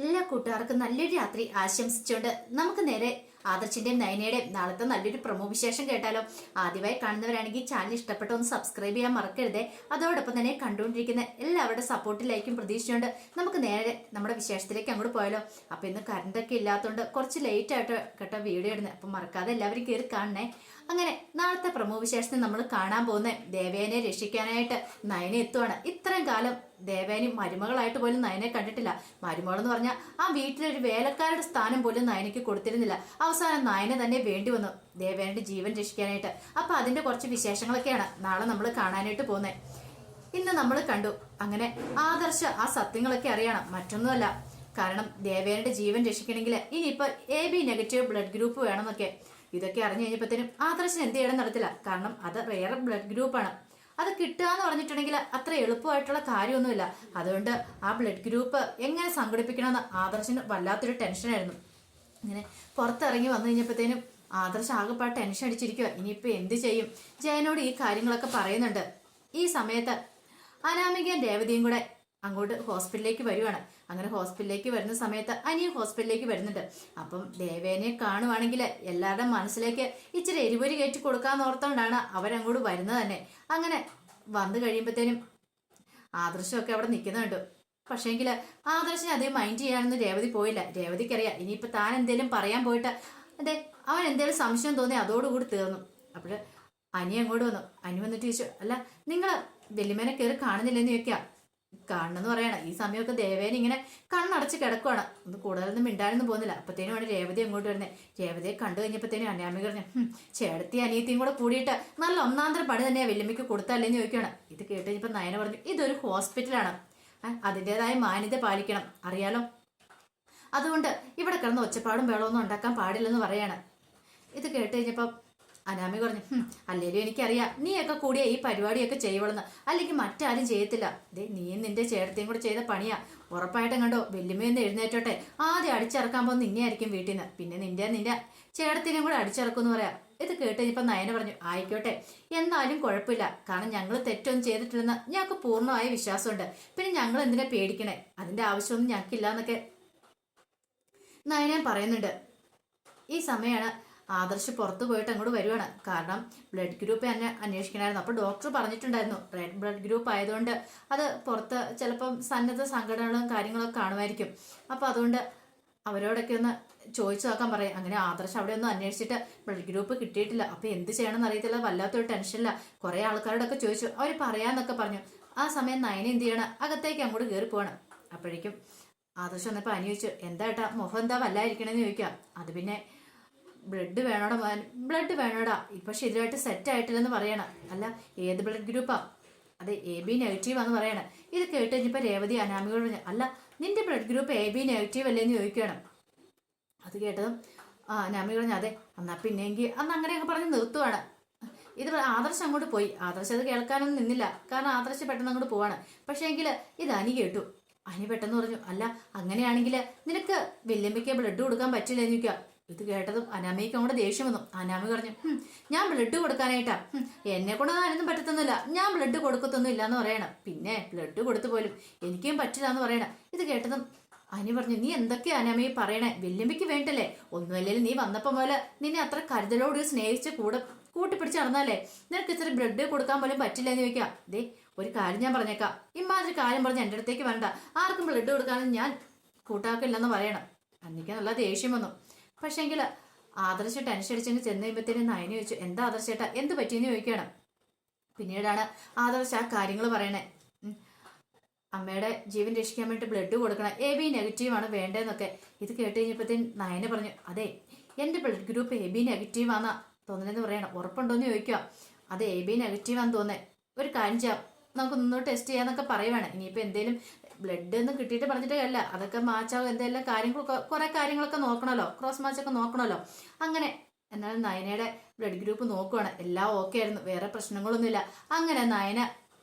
എല്ലാ കൂട്ടുകാർക്കും നല്ലൊരു രാത്രി ആശംസിച്ചുകൊണ്ട് നമുക്ക് നേരെ ആദർശിന്റെയും നയനയുടെയും നാളത്തെ നല്ലൊരു പ്രൊമോ വിശേഷം കേട്ടാലോ. ആദ്യമായി കാണുന്നവരാണെങ്കിൽ ചാനൽ ഇഷ്ടപ്പെട്ട ഒന്ന് സബ്സ്ക്രൈബ് ചെയ്യാൻ മറക്കരുതേ. അതോടൊപ്പം തന്നെ കണ്ടുകൊണ്ടിരിക്കുന്ന എല്ലാവരുടെ സപ്പോർട്ടിലേക്കും പ്രതീക്ഷിച്ചുകൊണ്ട് നമുക്ക് നേരെ നമ്മുടെ വിശേഷത്തിലേക്ക് അങ്ങോട്ട് പോയാലോ. അപ്പൊ ഇന്ന് കറണ്ടൊക്കെ ഇല്ലാത്തതുകൊണ്ട് കുറച്ച് ലേറ്റ് ആയിട്ട് കേട്ടോ വീഡിയോ ഇടുന്നത്. അപ്പൊ മറക്കാതെ എല്ലാവരും കയറി കാണണേ. അങ്ങനെ നാളത്തെ പ്രമോ വിശേഷത്തിൽ നമ്മൾ കാണാൻ പോകുന്ന ദേവേനെ രക്ഷിക്കാനായിട്ട് നയന എത്തുവാണ്. ഇത്രയും കാലം ദേവേനി മരുമകളായിട്ട് പോലും നയനെ കണ്ടിട്ടില്ല. മരുമകൾ എന്ന് പറഞ്ഞാൽ ആ വീട്ടിലൊരു വേലക്കാരുടെ സ്ഥാനം പോലും നയനയ്ക്ക് കൊടുത്തിരുന്നില്ല. അവസാനം നയന തന്നെ വേണ്ടി വന്നു ദേവേന്റെ ജീവൻ രക്ഷിക്കാനായിട്ട്. അപ്പൊ അതിന്റെ കുറച്ച് വിശേഷങ്ങളൊക്കെയാണ് നാളെ നമ്മൾ കാണാനായിട്ട് പോകുന്നത്. ഇന്ന് നമ്മൾ കണ്ടു അങ്ങനെ ആദർശ ആ സത്യങ്ങളൊക്കെ അറിയണം, മറ്റൊന്നുമല്ല. കാരണം ദേവേന്റെ ജീവൻ രക്ഷിക്കണമെങ്കിൽ ഇനിയിപ്പോ AB നെഗറ്റീവ് ബ്ലഡ് ഗ്രൂപ്പ് വേണമെന്നൊക്കെ. ഇതൊക്കെ അറിഞ്ഞു കഴിഞ്ഞപ്പോഴത്തേനും ആദർശന് എന്ത് ചെയ്യണം നടത്തില്ല. കാരണം അത് റെയർ ബ്ലഡ് ഗ്രൂപ്പാണ്. അത് കിട്ടുക എന്ന് പറഞ്ഞിട്ടുണ്ടെങ്കിൽ അത്ര എളുപ്പമായിട്ടുള്ള കാര്യമൊന്നുമില്ല. അതുകൊണ്ട് ആ ബ്ലഡ് ഗ്രൂപ്പ് എങ്ങനെ സംഘടിപ്പിക്കണമെന്ന് ആദർശന് വല്ലാത്തൊരു ടെൻഷനായിരുന്നു. ഇങ്ങനെ പുറത്തിറങ്ങി വന്നു കഴിഞ്ഞപ്പോഴത്തേനും ആദർശ് ആകെപ്പാട് ടെൻഷൻ അടിച്ചിരിക്കുക. ഇനിയിപ്പോൾ എന്ത് ചെയ്യും? ജയനോട് ഈ കാര്യങ്ങളൊക്കെ പറയുന്നുണ്ട്. ഈ സമയത്ത് അനാമികയും രേവതിയും കൂടെ അങ്ങോട്ട് ഹോസ്പിറ്റലിലേക്ക് വരുവാണ്. അങ്ങനെ ഹോസ്പിറ്റലിലേക്ക് വരുന്ന സമയത്ത് അനിയും ഹോസ്പിറ്റലിലേക്ക് വരുന്നുണ്ട്. അപ്പം ദേവേനെ കാണുവാണെങ്കിൽ എല്ലാവരുടെ മനസ്സിലേക്ക് ഇച്ചിരി എരിപൊരി കയറ്റി കൊടുക്കാന്ന് ഓർത്തോണ്ടാണ് അവരങ്ങോട്ട് വരുന്നത് തന്നെ. അങ്ങനെ വന്നു കഴിയുമ്പോഴത്തേനും ആദർശമൊക്കെ അവിടെ നിൽക്കുന്നുണ്ട്. പക്ഷേങ്കിൽ ആദർശിനെ അധികം മൈൻഡ് ചെയ്യാനൊന്നും രേവതി പോയില്ല. രേവതിക്കറിയാം ഇനിയിപ്പോൾ താൻ എന്തേലും പറയാൻ പോയിട്ട് അതെ അവൻ എന്തേലും സംശയം തോന്നി അതോടുകൂടി തീർന്നു. അപ്പോൾ അനി അങ്ങോട്ട് വന്നു. അനി വന്നിട്ട് ചോദിച്ചു, അല്ല നിങ്ങൾ വെല്ലുമേനെ കയറി കാണുന്നില്ലെന്ന് ചോദിക്കാം. കാണണമെന്ന് പറയണം. ഈ സമയമൊക്കെ ദേവേനെ ഇങ്ങനെ കണ്ണടച്ച് കിടക്കുവാണ്. ഒന്ന് കൂടുതലൊന്നും മിണ്ടാനൊന്നും പോകുന്നില്ല. അപ്പത്തേനുമാണ് രേവതി അങ്ങോട്ട് വരുന്നത്. രേവതിയെ കണ്ടു കഴിഞ്ഞപ്പോഴത്തേനും അനാമിക പറഞ്ഞു, ചേട്ടത്തി അനിയത്തിയും കൂടെ കൂടിയിട്ട് നല്ല ഒന്നാന്തരം പണി തന്നെയാണ് വെല്ലുമ്മയ്ക്ക് കൊടുത്തല്ലേന്ന് ചോദിക്കുകയാണ്. ഇത് കേട്ട് കഴിഞ്ഞപ്പോൾ നയന പറഞ്ഞു, ഇതൊരു ഹോസ്പിറ്റലാണ്, അതിൻ്റെതായ മാന്യത പാലിക്കണം, അറിയാലോ. അതുകൊണ്ട് ഇവിടെ കിടന്ന് ഒച്ചപ്പാടും വെള്ളമൊന്നും ഉണ്ടാക്കാൻ പാടില്ലെന്ന് പറയാണ്. ഇത് കേട്ട് കഴിഞ്ഞപ്പം അനാമി പറഞ്ഞു, അല്ലേലും എനിക്കറിയാം നീയൊക്കെ കൂടിയാ ഈ പരിപാടിയൊക്കെ ചെയ്യുവളെന്ന്, അല്ലെങ്കിൽ മറ്റാരും ചെയ്യത്തില്ല. ദേ നീയും നിന്റെ ചേട്ടത്തെയും കൂടെ ചെയ്ത പണിയാ. ഉറപ്പായിട്ടും കണ്ടോ വെല്ലുമയെന്ന് എഴുന്നേറ്റോട്ടെ. ആദ്യം അടിച്ചിറക്കാൻ പോകുന്ന നിന്നെയായിരിക്കും വീട്ടിൽ നിന്ന്, പിന്നെ നിന്റെ ചേട്ടത്തിനെയും കൂടെ അടിച്ചിറക്കുമെന്ന് പറയാം. ഇത് കേട്ട് കഴിഞ്ഞപ്പോൾ നയന പറഞ്ഞു, ആയിക്കോട്ടെ എന്നാലും കുഴപ്പമില്ല. കാരണം ഞങ്ങൾ തെറ്റൊന്നും ചെയ്തിട്ടില്ലെന്ന് ഞങ്ങൾക്ക് പൂർണ്ണമായ വിശ്വാസമുണ്ട്. പിന്നെ ഞങ്ങൾ എന്തിനാ പേടിക്കണേ? അതിന്റെ ആവശ്യമൊന്നും ഞങ്ങൾക്കില്ല എന്നൊക്കെ നയന പറയുന്നുണ്ട്. ഈ സമയമാണ് ആദർശ് പുറത്തു പോയിട്ട് അങ്ങോട്ട് വരുവാണ്. കാരണം ബ്ലഡ് ഗ്രൂപ്പ് തന്നെ അന്വേഷിക്കണമായിരുന്നു. അപ്പോൾ ഡോക്ടർ പറഞ്ഞിട്ടുണ്ടായിരുന്നു റെഡ് ബ്ലഡ് ഗ്രൂപ്പ് ആയതുകൊണ്ട് അത് പുറത്ത് ചിലപ്പം സന്നദ്ധ സംഘടനകളും കാര്യങ്ങളൊക്കെ കാണുമായിരിക്കും. അപ്പോൾ അതുകൊണ്ട് അവരോടൊക്കെ ഒന്ന് ചോദിച്ചു നോക്കാൻ പറയും. അങ്ങനെ ആദർശ് അവിടെ ഒന്നും അന്വേഷിച്ചിട്ട് ബ്ലഡ് ഗ്രൂപ്പ് കിട്ടിയിട്ടില്ല. അപ്പോൾ എന്ത് ചെയ്യണമെന്ന് അറിയത്തില്ല, വല്ലാത്തൊരു ടെൻഷനില്ല. കുറേ ആൾക്കാരോടൊക്കെ ചോദിച്ചു, അവർ പറയാന്നൊക്കെ പറഞ്ഞു. ആ സമയം നയന എന്ത് ചെയ്യണം, അകത്തേക്ക് അങ്ങോട്ട് കയറി പോവാണ്. അപ്പോഴേക്കും ആദർശ് വന്നപ്പോൾ അന്വേഷിച്ചു, എന്താ ഏട്ടാ മുഖം എന്താ വല്ലായിരിക്കണമെന്ന് ചോദിക്കാം. അത് പിന്നെ ബ്ലഡ് വേണോടാ മോൻ, ബ്ലഡ് വേണോടാ, ഇപ്പൊ ശരിയായിട്ട് സെറ്റ് ആയിട്ടില്ലെന്ന് പറയണം. അല്ല ഏത് ബ്ലഡ് ഗ്രൂപ്പാ? അതെ AB നെഗറ്റീവ് ആന്ന് പറയണം. ഇത് കേട്ട് കഴിഞ്ഞപ്പോൾ രേവതി അനാമികയോട് പറഞ്ഞു, അല്ല നിന്റെ ബ്ലഡ് ഗ്രൂപ്പ് AB നെഗറ്റീവ് അല്ലേന്ന് ചോദിക്കണം. അത് കേട്ടതും അനാമിക പറഞ്ഞു, അതെ എന്നാ പിന്നെങ്കിൽ അന്ന് അങ്ങനെയൊക്കെ പറഞ്ഞ് നിർത്തുവാണ്. ഇത് ആദർശ് അങ്ങോട്ട് പോയി. ആദർശ് അത് കേൾക്കാനൊന്നും നിന്നില്ല. കാരണം ആദർശ് പെട്ടെന്ന് അങ്ങോട്ട് പോവാണ്. പക്ഷേ എങ്കിൽ ഇത് അനി കേട്ടു. അനി പെട്ടെന്ന് പറഞ്ഞു, അല്ല അങ്ങനെയാണെങ്കിൽ നിനക്ക് വല്യമ്മയ്ക്ക് ബ്ലഡ് കൊടുക്കാൻ പറ്റില്ലെന്ന് ചോദിക്കുക. ഇത് കേട്ടതും അനാമിക്ക് അങ്ങോട്ട് ദേഷ്യം വന്നു. അനാമി പറഞ്ഞു, ഞാൻ ബ്ലഡ് കൊടുക്കാനായിട്ടാ, എന്നെ കൊണ്ട് അതിനൊന്നും പറ്റത്തൊന്നുമില്ല, ഞാൻ ബ്ലഡ് കൊടുക്കത്തൊന്നും ഇല്ല എന്ന് പറയണം. പിന്നെ ബ്ലഡ് കൊടുത്തു പോലും എനിക്കും പറ്റില്ല എന്ന് പറയണം. ഇത് കേട്ടതും അനി പറഞ്ഞു, നീ എന്തൊക്കെയാ അനാമി പറയണേ? വെല്ലുമ്പിക്ക് വേണ്ടല്ലേ? ഒന്നുമല്ലേലും നീ വന്നപ്പോ പോലെ നിന്നെ അത്ര കരുതലോട് സ്നേഹിച്ച് കൂട്ടിപ്പിടിച്ച് നടന്നാലേ നിനക്ക് ഇച്ചിരി ബ്ലഡ് കൊടുക്കാൻ പോലും പറ്റില്ല എന്ന് ചോദിക്കാം. ദേ ഒരു കാര്യം ഞാൻ പറഞ്ഞേക്കാം, ഇമാതിരി കാര്യം പറഞ്ഞ് എൻ്റെ അടുത്തേക്ക് വേണ്ട, ആർക്കും ബ്ലഡ് കൊടുക്കാനും ഞാൻ കൂട്ടാക്കില്ലെന്ന് പറയണം. അന്നിക്ക് നല്ല ദേഷ്യം വന്നു. പക്ഷേങ്കിൽ ആദർശ ടെൻഷൻ അടിച്ചെങ്കിൽ ചെന്ന് കഴിയുമ്പോഴത്തേനും നയന ചോദിച്ചു, എന്താ ആദർശേട്ടാ എന്ത് പറ്റിയെന്ന് ചോദിക്കണം. പിന്നീടാണ് ആദർശ് ആ കാര്യങ്ങൾ പറയണേ. അമ്മയുടെ ജീവൻ രക്ഷിക്കാൻ വേണ്ടി ബ്ലഡ് കൊടുക്കണം, AB നെഗറ്റീവ് ആണ് വേണ്ടതെന്നൊക്കെ. ഇത് കേട്ട് കഴിഞ്ഞപ്പോഴത്തേനും നയന പറഞ്ഞു, അതെ എൻ്റെ ബ്ലഡ് ഗ്രൂപ്പ് AB നെഗറ്റീവ് ആണെന്നാ തോന്നുന്നതെന്ന് പറയണം. ഉറപ്പുണ്ടോയെന്ന് ചോദിക്കുക. അത് AB നെഗറ്റീവ് ആണെന്ന് തോന്നേ. ഒരു കാര്യം ചെയ്യാം, നമുക്ക് ഒന്നും ടെസ്റ്റ് ചെയ്യാന്നൊക്കെ പറയുവാണ്. ഇനിയിപ്പോൾ എന്തെങ്കിലും ബ്ലഡ് ഒന്നും കിട്ടിയിട്ട് പറഞ്ഞിട്ട് അല്ല, അതൊക്കെ മാച്ചാവും, എന്തെല്ലാം കാര്യങ്ങളൊക്കെ കുറെ കാര്യങ്ങളൊക്കെ നോക്കണമല്ലോ, ക്രോസ് മാച്ചൊക്കെ നോക്കണമല്ലോ. അങ്ങനെ എന്നാലും നയനയുടെ ബ്ലഡ് ഗ്രൂപ്പ് നോക്കുവാണ്. എല്ലാം ഓക്കെ ആയിരുന്നു, വേറെ പ്രശ്നങ്ങളൊന്നുമില്ല. അങ്ങനെ നയന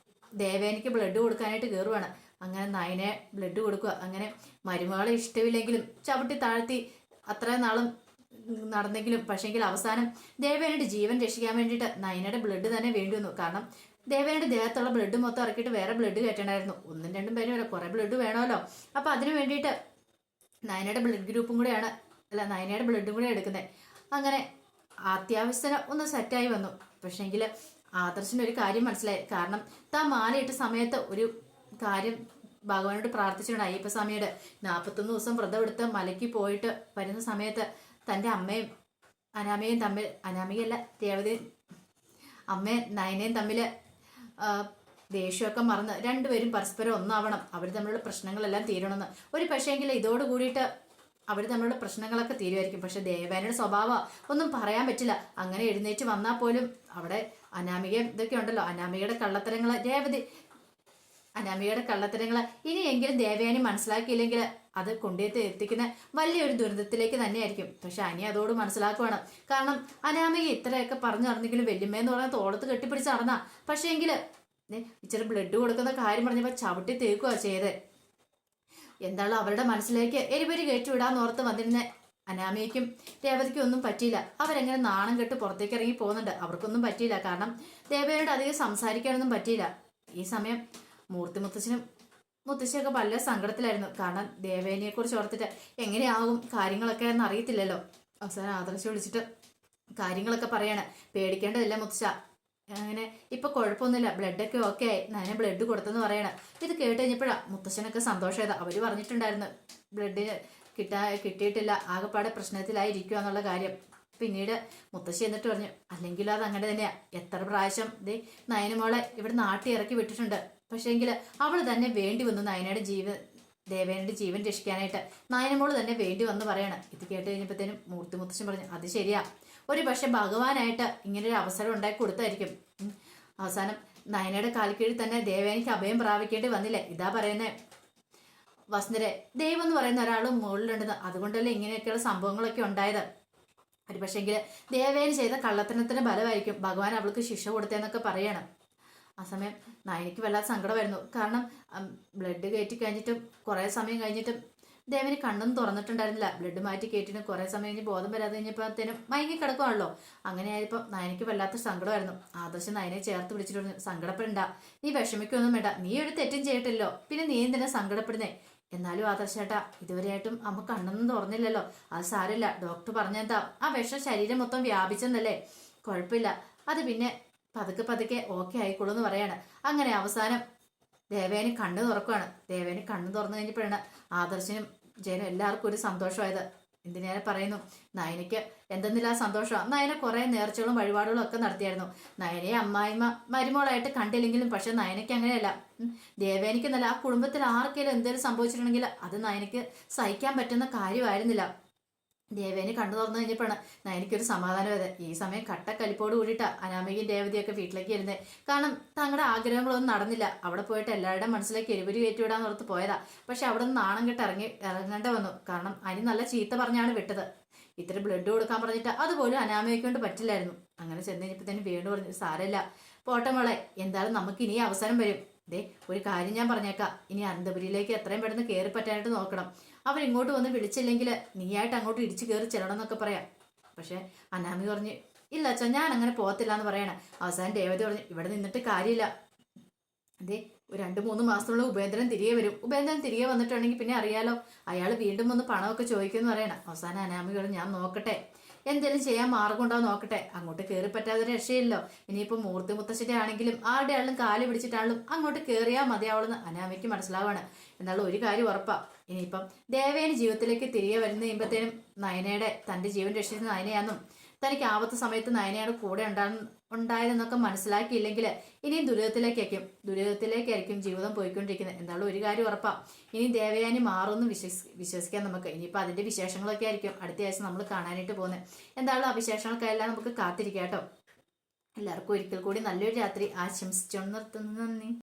ദേവേനിക്ക് ബ്ലഡ് കൊടുക്കാനായിട്ട് കയറുവാണ്. അങ്ങനെ നയനെ ബ്ലഡ് കൊടുക്കുക. അങ്ങനെ മരുമകളെ ഇഷ്ടമില്ലെങ്കിലും ചവിട്ടി താഴ്ത്തി അത്ര നാളും നടന്നെങ്കിലും പക്ഷേങ്കിൽ അവസാനം ദേവേനയുടെ ജീവൻ രക്ഷിക്കാൻ വേണ്ടിയിട്ട് നയനയുടെ ബ്ലഡ് തന്നെ വേണ്ടി വന്നു. കാരണം ദേവേനയുടെ ദേഹത്തുള്ള ബ്ലഡ് മൊത്തം ഇറക്കിയിട്ട് വേറെ ബ്ലഡ് കയറ്റണമായിരുന്നു. ഒന്നും രണ്ടും പേരും വരെ കുറെ ബ്ലഡ് വേണമല്ലോ. അപ്പൊ അതിനു വേണ്ടിയിട്ട് നയനയുടെ ബ്ലഡ് ഗ്രൂപ്പും കൂടെയാണ്, അല്ല നയനയുടെ ബ്ലഡും കൂടെ എടുക്കുന്നത്. അങ്ങനെ അത്യാവശ്യം ഒന്ന് സെറ്റായി വന്നു. പക്ഷേങ്കിൽ ആദർശിന് ഒരു കാര്യം മനസ്സിലായി. കാരണം താൻ മാലയിട്ട സമയത്ത് ഒരു കാര്യം ഭഗവാനോട് പ്രാർത്ഥിച്ചിട്ടുണ്ട്. അയ്യപ്പസ്വാമിയോട് 41 ദിവസം വ്രതം എടുത്ത് മലയ്ക്ക് പോയിട്ട് വരുന്ന സമയത്ത് തൻ്റെ അമ്മയും അനാമികയും തമ്മിൽ, അനാമികയല്ല രേവതി, അമ്മയും നയനയും തമ്മിൽ ദേഷ്യമൊക്കെ മറന്ന് രണ്ടുപേരും പരസ്പരം ഒന്നാവണം, അവർ തമ്മിലുള്ള പ്രശ്നങ്ങളെല്ലാം തീരണമെന്ന്. ഒരു പക്ഷേങ്കിൽ ഇതോട് കൂടിയിട്ട് അവർ തമ്മിലുള്ള പ്രശ്നങ്ങളൊക്കെ തീരുമായിരിക്കും. പക്ഷെ ദേവേനയുടെ സ്വഭാവം ഒന്നും പറയാൻ പറ്റില്ല. അങ്ങനെ എഴുന്നേറ്റ് വന്നാൽ പോലും അവിടെ അനാമിക ഇതൊക്കെ ഉണ്ടല്ലോ, അനാമികയുടെ കള്ളത്തരങ്ങള്, അനാമികയുടെ കള്ളത്തരങ്ങള് ഇനിയെങ്കിലും ദേവയാനി മനസ്സിലാക്കിയില്ലെങ്കിൽ അത് എത്തിക്കുന്ന വലിയൊരു ദുരന്തത്തിലേക്ക് തന്നെയായിരിക്കും. പക്ഷെ അനി അതോട് മനസ്സിലാക്കുവാണ്. കാരണം അനാമിക ഇത്രയൊക്കെ പറഞ്ഞു നടന്നെങ്കിലും വല്യമ്മയെന്ന് പറഞ്ഞാൽ തോളത്ത് കെട്ടിപ്പിടിച്ച് നടന്നാ. പക്ഷേ എങ്കിൽ ഇച്ചിരി ബ്ലഡ് കൊടുക്കുന്ന കാര്യം പറഞ്ഞപ്പോൾ ചവിട്ടി തേക്കുക ചെയ്തേ. എന്താണ് അവരുടെ മനസ്സിലേക്ക് എരിപരി കയറ്റിവിടാന്ന് ഓർത്ത് വന്നിരുന്ന അനാമികയ്ക്കും രേവതിക്കും ഒന്നും പറ്റിയില്ല. അവരെങ്ങനെ നാണം കെട്ട് പുറത്തേക്ക് ഇറങ്ങി പോകുന്നുണ്ട്. അവർക്കൊന്നും പറ്റിയില്ല. കാരണം ദേവയോട് അധികം സംസാരിക്കാനൊന്നും പറ്റിയില്ല. ഈ സമയം മൂർത്തി മുത്തച്ഛനും മുത്തശ്ശിയൊക്കെ വളരെ സങ്കടത്തിലായിരുന്നു. കാരണം ദേവേനിയെ കുറിച്ച് ഓർത്തിട്ട് എങ്ങനെയാകും കാര്യങ്ങളൊക്കെ എന്ന് അറിയത്തില്ലല്ലോ. അവസാനം ആദർശം വിളിച്ചിട്ട് കാര്യങ്ങളൊക്കെ പറയാണ്. പേടിക്കേണ്ടതില്ല മുത്തശ്ശ, അങ്ങനെ ഇപ്പൊ കുഴപ്പമൊന്നുമില്ല, ബ്ലഡൊക്കെ ഓക്കെ ആയി, ഞാൻ ബ്ലഡ് കൊടുത്തെന്ന് പറയണം. ഇത് കേട്ട് കഴിഞ്ഞപ്പോഴാണ് മുത്തശ്ശനൊക്കെ സന്തോഷമായത്. അവര് പറഞ്ഞിട്ടുണ്ടായിരുന്നു ബ്ലഡിന് കിട്ടിയിട്ടില്ല, ആകെപ്പാടെ പ്രശ്നത്തിലായിരിക്കുക എന്നുള്ള കാര്യം. പിന്നീട് മുത്തശ്ശി എന്നിട്ട് പറഞ്ഞു, അല്ലെങ്കിലും അത് അങ്ങനെ തന്നെയാ. എത്ര പ്രാവശ്യം നയനമോളെ ഇവിടെ നാട്ടി ഇറക്കി വിട്ടിട്ടുണ്ട്. പക്ഷേങ്കിൽ അവൾ തന്നെ വേണ്ടി വന്നു ദേവേനയുടെ ജീവൻ രക്ഷിക്കാനായിട്ട്. നയനമോള് തന്നെ വേണ്ടി വന്ന് പറയണം. ഇത് കേട്ട് കഴിഞ്ഞപ്പോഴത്തേനും മൂർത്തി മുത്തശ്ശൻ പറഞ്ഞു, അത് ശരിയാ, ഒരു പക്ഷെ ഭഗവാനായിട്ട് ഇങ്ങനൊരു അവസരം ഉണ്ടാക്കി കൊടുത്തായിരിക്കും. അവസാനം നയനയുടെ കാൽക്കീഴിൽ തന്നെ ദേവേനിക്ക് അഭയം പ്രാപിക്കേണ്ടി വന്നില്ലേ. ഇതാ പറയുന്നേ വസുന്ധരെ, ദൈവം എന്ന് പറയുന്ന ഒരാൾ മുകളിലുണ്ടെന്ന്. അതുകൊണ്ടല്ലേ ഇങ്ങനെയൊക്കെയുള്ള സംഭവങ്ങളൊക്കെ ഉണ്ടായത്. ഒരു പക്ഷെങ്കിൽ ദേവേനി ചെയ്ത കള്ളത്തനത്തിന്റെ ബലമായിരിക്കും ഭഗവാൻ അവൾക്ക് ശിക്ഷ കൊടുത്തതെന്നൊക്കെ പറയണം. ആ സമയം നയനിക്ക് വല്ലാതെ സങ്കടമായിരുന്നു. കാരണം ബ്ലഡ് കയറ്റി കഴിഞ്ഞിട്ടും കുറേ സമയം കഴിഞ്ഞിട്ടും ദേവന് കണ്ണൊന്നും തുറന്നിട്ടുണ്ടായിരുന്നില്ല. ബ്ലഡ് മാറ്റി കയറ്റിന് കുറേ സമയം കഴിഞ്ഞ് ബോധം വരാതെ കഴിഞ്ഞപ്പോഴത്തേനും മയങ്ങി കിടക്കുവാണല്ലോ. അങ്ങനെ ആയപ്പോൾ നയനിക്ക് വല്ലാത്ത സങ്കടമായിരുന്നു. ആദർശം നയനെ ചേർത്ത് പിടിച്ചിട്ട് പറഞ്ഞു, സങ്കടപ്പെടണ്ട, നീ വിഷമിക്കൊന്നും വേണ്ട, നീ ഒരു തെറ്റും ചെയ്തിട്ടില്ലോ, പിന്നെ നീ എന്തിനാ സങ്കടപ്പെടുന്നേ. എന്നാലും ആദർശേട്ടാ, ഇതുവരെയായിട്ടും അമ്മ കണ്ണൊന്നും തുറന്നില്ലല്ലോ. അത് സാരമില്ല, ഡോക്ടർ പറഞ്ഞെന്താ, ആ വിഷം ശരീരം മൊത്തം വ്യാപിച്ചെന്നല്ലേ, കുഴപ്പമില്ല, അത് പിന്നെ പതുക്കെ പതുക്കെ ഓക്കെ ആയിക്കോളൂ എന്ന് പറയാണ്. അങ്ങനെ അവസാനം ദേവേന് കണ്ണു തുറക്കുവാണ്. ദേവേന് കണ്ണു തുറന്നു കഴിഞ്ഞപ്പോഴാണ് ആദർശനും ജയനും എല്ലാവർക്കും ഒരു സന്തോഷമായത്. എന്തിനേറെ പറയുന്നു, നയനയ്ക്ക് എന്തെന്നില്ല സന്തോഷമാണ്. നയന കുറെ നേർച്ചകളും വഴിപാടുകളും ഒക്കെ നടത്തിയായിരുന്നു. നയനയെ അമ്മായിമ്മ മരുമോളായിട്ട് കണ്ടില്ലെങ്കിലും പക്ഷെ നയനയ്ക്ക് അങ്ങനെയല്ല. ദേവേനിക്ക് നല്ല ആ കുടുംബത്തിൽ ആർക്കെങ്കിലും എന്തെങ്കിലും സംഭവിച്ചിട്ടുണ്ടെങ്കിൽ അത് നയനയ്ക്ക് സഹിക്കാൻ പറ്റുന്ന കാര്യമായിരുന്നില്ല. ദേവേനെ കണ്ണു തുറന്നു കഴിഞ്ഞപ്പോഴാണ് നയനിക്കൊരു സമാധാനമായത്. ഈ സമയം കട്ടക്കലിപ്പോട് കൂടിയിട്ടാ അനാമികയും രേവതിയൊക്കെ വീട്ടിലേക്ക് ഇരുന്നേ. കാരണം തങ്ങളുടെ ആഗ്രഹങ്ങളൊന്നും നടന്നില്ല. അവിടെ പോയിട്ട് എല്ലാവരുടെ മനസ്സിലേക്ക് എരിപുരി കയറ്റിവിടാന്ന് ഓർത്ത് പോയതാ. പക്ഷെ അവിടെ നിന്ന് നാണം കെട്ട് ഇറങ്ങേണ്ട വന്നു. കാരണം അതിന് നല്ല ചീത്ത പറഞ്ഞാണ് വിട്ടത്. ഇത്ര ബ്ലഡ് കൊടുക്കാൻ പറഞ്ഞിട്ട് അതുപോലും അനാമികയെ കൊണ്ട് പറ്റില്ലായിരുന്നു. അങ്ങനെ ചെന്ന് കഴിഞ്ഞപ്പോൾ തന്നെ വീണ്ടും പറഞ്ഞു, സാരമില്ല പോട്ടെ മോളെ, എന്തായാലും നമുക്ക് ഇനി അവസരം വരും. ഒരു കാര്യം ഞാൻ പറഞ്ഞേക്കാം, ഇനി അനന്തപുരിയിലേക്ക് എത്രയും പെട്ടെന്ന് കയറി പറ്റാനായിട്ട് നോക്കണം. അവരിങ്ങോട്ട് വന്ന് വിളിച്ചില്ലെങ്കിൽ നീയായിട്ട് അങ്ങോട്ട് ഇടിച്ചു കയറി ചെല്ലണം എന്നൊക്കെ പറയാം. പക്ഷെ അനാമി പറഞ്ഞ്, ഇല്ല അച്ഛാ, ഞാൻ അങ്ങനെ പോകത്തില്ല എന്ന് പറയണേ. അവസാനം രേവതി പറഞ്ഞു, ഇവിടെ നിന്നിട്ട് കാര്യമില്ല, ഒരു 2-3 മാസത്തിനുള്ള ഉപേന്ദ്രൻ തിരികെ വരും. ഉപേന്ദ്രൻ തിരികെ വന്നിട്ടുണ്ടെങ്കിൽ പിന്നെ അറിയാലോ, അയാൾ വീണ്ടും വന്ന് പണമൊക്കെ ചോദിക്കുമെന്ന് പറയണം. അവസാനം അനാമി പറഞ്ഞു, ഞാൻ നോക്കട്ടെ, എന്തെങ്കിലും ചെയ്യാൻ മാർഗം ഉണ്ടോ നോക്കട്ടെ, അങ്ങോട്ട് കയറി പറ്റാതെ രക്ഷയില്ലോ. ഇനിയിപ്പോൾ മൂർത്തി മുത്തശ്ശിന്റെ ആണെങ്കിലും ആരുടെ ആളും കാല് പിടിച്ചിട്ടാണെങ്കിലും അങ്ങോട്ട് കയറിയാൽ മതിയാവുള്ളെന്ന് അനാമിക്ക് മനസ്സിലാവാണ്. എന്നാലും ഒരു കാര്യം ഉറപ്പാ, ഇനിയിപ്പം ദേവേനി ജീവിതത്തിലേക്ക് തിരികെ വരുന്ന കഴിയുമ്പോഴത്തേനും തന്റെ ജീവൻ രക്ഷിച്ച നയനയാന്നും തനിക്ക് ആപത്ത് സമയത്ത് നയനയാണ് കൂടെ ഉണ്ടായതെന്നൊക്കെ മനസ്സിലാക്കിയില്ലെങ്കിൽ ഇനിയും ദുരിതത്തിലേക്കായിരിക്കും ജീവിതം പോയിക്കൊണ്ടിരിക്കുന്നത്. എന്തായാലും ഒരു കാര്യം ഉറപ്പാ, ഇനി ദേവയാനി മാറുമെന്ന് വിശ്വസിക്കാം നമുക്ക്. ഇനിയിപ്പോൾ അതിന്റെ വിശേഷങ്ങളൊക്കെ ആയിരിക്കും അടുത്ത ആഴ്ച നമ്മൾ കാണാനായിട്ട് പോകുന്നത്. എന്തായാലും ആ വിശേഷങ്ങൾക്കെല്ലാം നമുക്ക് കാത്തിരിക്കാം കേട്ടോ. എല്ലാവർക്കും ഒരിക്കൽ കൂടി നല്ലൊരു രാത്രി ആശംസിച്ചോണ്ട് നിർത്തുന്നു. നന്ദി.